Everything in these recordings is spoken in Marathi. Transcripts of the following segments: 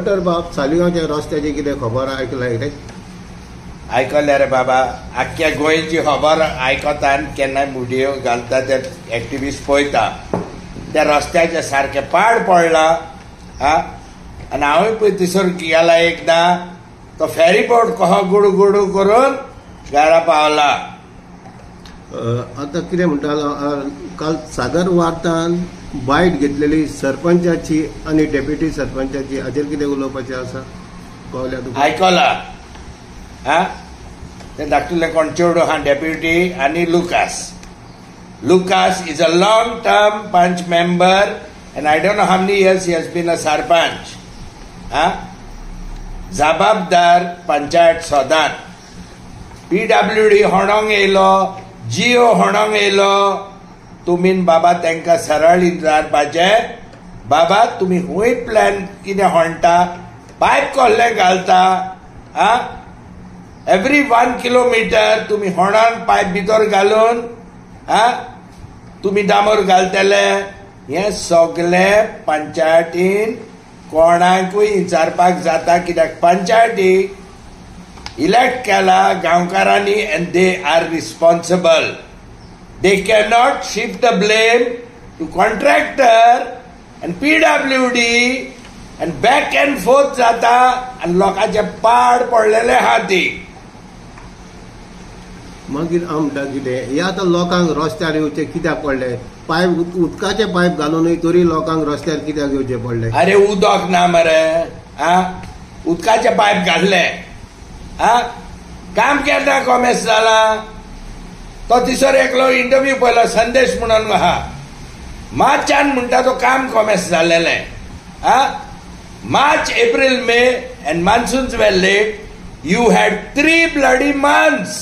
रिपोर्टर बाब सालिगांवच्या रस्त्याची कितें खबर आयकला कितें? आयकल्या रे बाबा, आख्ख्या गोंयची खबर आयकता आनी केन्नाय व्हिडिओ घालता ते एक्टिविस्ट पळयता. त्या रस्त्याचे सारखे पाड पडला. आनी हांवूय पळय थिसर गेला एकदां, तो फेरीबोट कहो गुडू गुडू करून घरा पावला. आतां कितें म्हणटालो, काल सागर वार्तान बायट घेतलेली सरपंचाची आनी डेप्युटी सरपंचाची, हाचेर कितें उलोवपाचें आसा? कळ्ळें तुका? आयकला ते धाकटुले कोण चेडूं आहा डेप्युटी आनी Lucas is a long-term Panch member and I don't know how many years he has been a Sarpanch. जबाबदार पंचायत सोदान PWD होणोंक येयलो, जिओ होणोंक येयलो. तुमी बाबा तांकां सरळ विचारपाचे, बाबा तुमी खूंय प्लॅन कितें होणटा, पायप कोल्ले घालता, एवरी 1 किलोमीटर तुमी होणोन पायप भितर घालून तुमी डांबर घालतले. हे सगळे पंचायतीन कोणाकूय विचारपाक जाता, कित्याक पंचायती इलेक्ट केला गांवकारांनी and they are responsible. They can not shift the blame to contractor and PWD and back and forth जाता आनी लोकांचे पाड पडलेले आहा ती. मागीर हांव म्हणटा कितें, हे आतां लोकांक रस्त्यार येवचे कित्याक पडले? पायप उदकाचे पायप घालूनय तरी लोकांक रस्त्यार कित्याक येवचे पडले? अरे उदक ना मरे, उदकाचे पायप घातले, काम केन्ना कॉमेस जाला. तो थिसर एकलो इंटरव्यू पळयलो, संदेश म्हणून आहा, मार्चान म्हणटा तो काम कॉमेस जाल्लेलें. March, April, May and monsoons were late. You had 3 bloody months.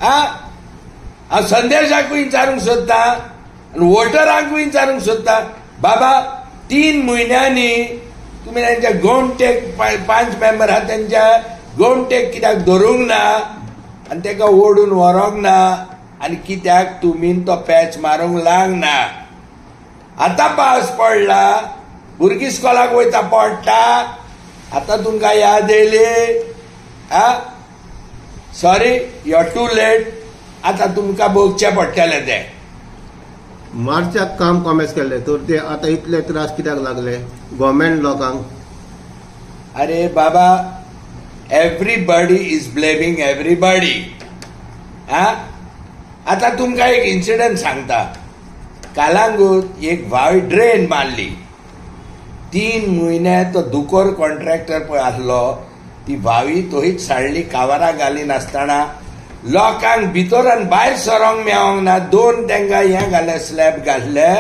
हांव संदेशाकूय विचारूंक सोदता आनी वोटरांकूय विचारूंक सोदता, बाबा 3 म्हयन्यांनी तुमी तांच्या गोमटेक 5 मेंबर आहा तांच्या गोमटेक कित्याक धरूंक ना आनी ताका ओडून व्हरोंक ना, आनी कित्याक तुमी तो पॅच मारूंक लावंक ना. आतां पावस पडला, भुरगीं इस्कॉलाक वयता पडटा, आतां तुमकां याद येयली. Sorry, you are too late. आतां तुमकां भोगचें पडटलें तें. मार्चाक काम कॉमेस केल्लें तर ते आतां इतले त्रास कित्याक लागले गव्हर्मेंट लोकांक? अरे बाबा, एवरीबडी इज ब्लेमिंग एवरीबडी. आतां तुमकां एक इन्सिडंट सांगता. कालांगूट एक व्हावी ड्रेन मारली. 3 म्हयने तो दुकोर कॉन्ट्रॅक्टर पळय आसलो, ती व्हावी तोहीच साडली, कावरां घाली नासतना. लोकांक भितर आनी भायर सरोंक मेळोंक ना. 2 तांकां हें घाले, स्लॅब घातले,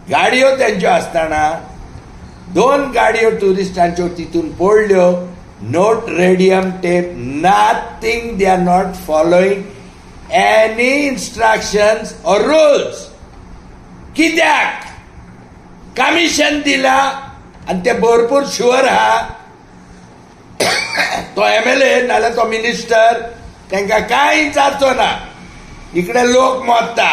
गाडयो तेंच्यो आसतना. 2 गाडयो ट्युरिस्टांच्यो तितून पडल्यो. Note radium tape, nothing. They are not following any instructions or rules. कित्याक? कमिशन दिला आनी ते भरपूर शुअर आहा. तो MLA नाल्यार तो मिनिस्टर तांकां कांय विचारचो ना. इकडे लोक मरता.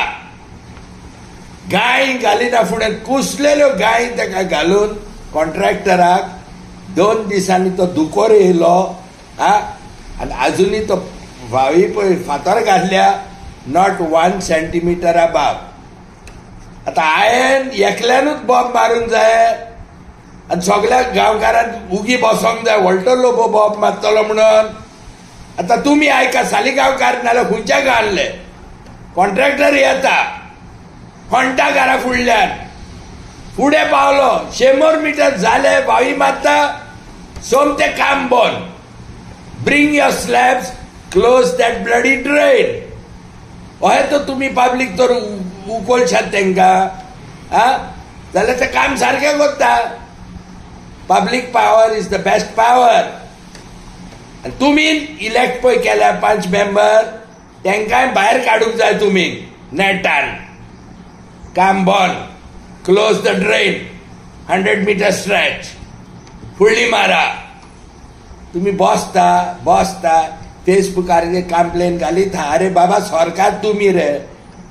गाय घालिना फुडें, कुसलेल्यो गाय ताका घालून कॉन्ट्रॅक्टराक 2 दिसांनी तो दुकोर येयलो. आनी आजुनी तो व्हावी पळय फातर घातल्या, नॉट 1 सेंटीमीटर अबाव. आतां हांवें एकल्यानूच बॉब मारूंक जाय आनी सगळ्या गांवकारांक उगी बसोंक जाय, व्हडलो लोबो बॉब मारतलो म्हणून. आतां तुमी आयका, सालिगांवकार नाल्यार खंयच्या गांवले कॉन्ट्रॅक्टर येता, खणटा घरा फुडल्यान, फुडें पावलो 100 मिटर जाले, व्हावी मारता, सोमतें काम बंद. Bring your slabs, close that bloody drain. अहें तो तुमी पब्लीक तर उखलशात तांकां, जाल्यार तें काम सारकें करता. Public power is the best power. तुमी इलेक्ट पळय केल्या 5 मेंबर, तांकांय भायर काडूंक जाय तुमी नेटान. काम बंद, close the drain, 100 metre stretch, फुडली मारा. तुमी बसता फेसबुकार कंप्लेन घालीत. अरे बाबा, सरकार तुमी रे,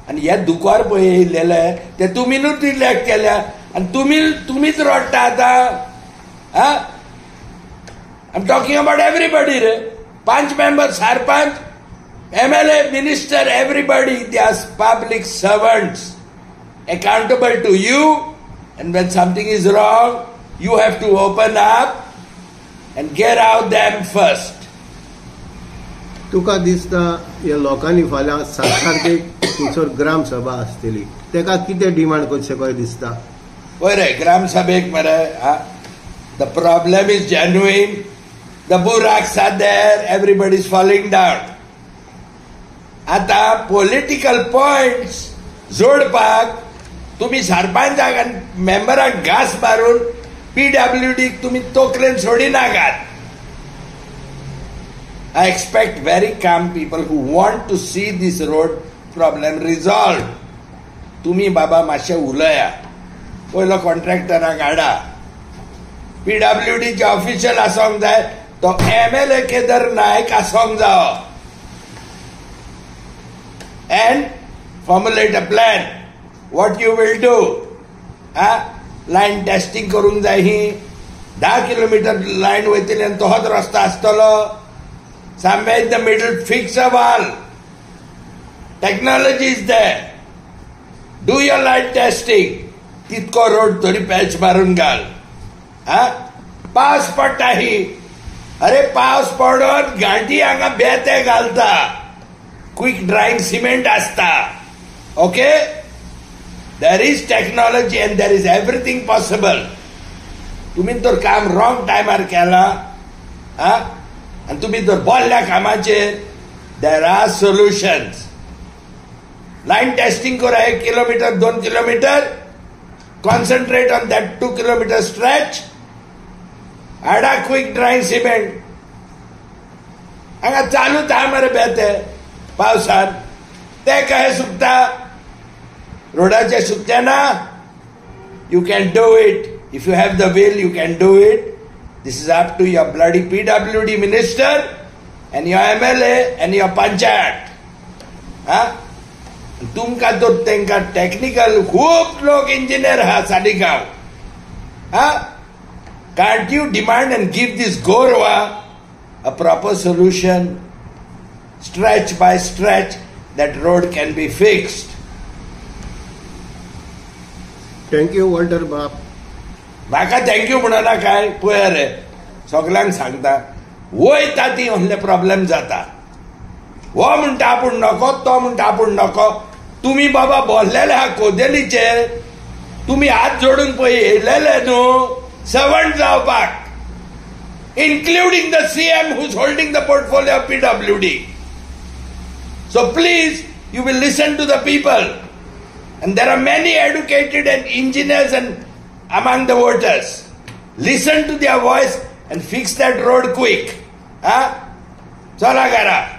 आनी हे दुकोर पळय येयलेले ते तुमीनूच इलेक्ट केल्या आनी तुमीच रडटा आतां. I'm talking about everybody, re. Panch members, Sarpanch, MLA, minister, everybody, they are public servants, accountable to you, and when something is wrong, you have to open up and get out them first. तुका दिसता ह्या लोकांनी फाल्यां 7 तारखेक थंयसर ग्राम सभा आसतली, तेका कितें डिमांड करचें कशें दिसता? पळय रे, ग्राम सभेक मरे, the problem is genuine, the buraks are there, everybody is falling down. आता पॉलिटिकल पॉइंट्स जोडपाक तुम्ही सरपंचाक आनी मेंबराक घास मारून PWDक तुम्ही तोकलेन सोडिनाकात. I expect very calm people who want to see this road problem resolved. तुम्ही बाबा मातशें उलया, पयलो कॉन्ट्रॅक्टराक हाडा. PWDचे ऑफिशियल आसोंक जाय, तो MLA केदार नायक आसोंक जावो. And formulate a plan. What you will do? Line testing करूंक जाय. ही 10 किलोमीटर लाइन वयतली आनी तोहोच रस्तो आसतलो. Somewhere in the middle, fix a wall. Technology is there. Do your line testing. तितको रोड थोडी पॅच मारून घाल. पावस पडटा ही. अरे पावस पडोन गांठी हांगा बेते घालता. क्विक ड्राइंग सिमेंट आसता. Okay, there is technology and there is everything possible. तुम्ही तर काम रॉंग टायमार केला, आणि तुम्ही तर बोलल्या कामाचेर. there are solutions. Line testing करा 1 kilometre 2 kilometre, concentrate on that 2 kilometer stretch. Hada quick drawing cement. हांगा चालूच आहा मरे बेते पावसान. ते कशें सुकता? रोडाचे सुकचे ना. You can do it. If you have the will, you can do it. This is up to your bloody PWD minister and your MLA and your panchayat. तुमका तो तेंका टेक्निकल खूप लोक इंजिनियर हा Saligao. Can't you demand and give this Gorwa a proper solution? Stretch by stretch, that road can be fixed. Thank you, Walter बाप. म्हाका थँक्यू म्हणना काय. पळय रे, सगळ्यांक सांगता, वयता ती असले प्रॉब्लेम जाता. हो म्हणटा आपूण नको, तो म्हणटा आपूण नको. तुम्ही बाबा बोललेले हा कोदेलीचेर. तुम्ही हात जोडून पळय येयलेले न्हू सर्वंट जावपाक, including the CM who's holding the portfolio of PWD. So please, you will listen to the people. And there are many educated and engineers and among the voters. Listen to their voice and fix that road quick. Chala gara.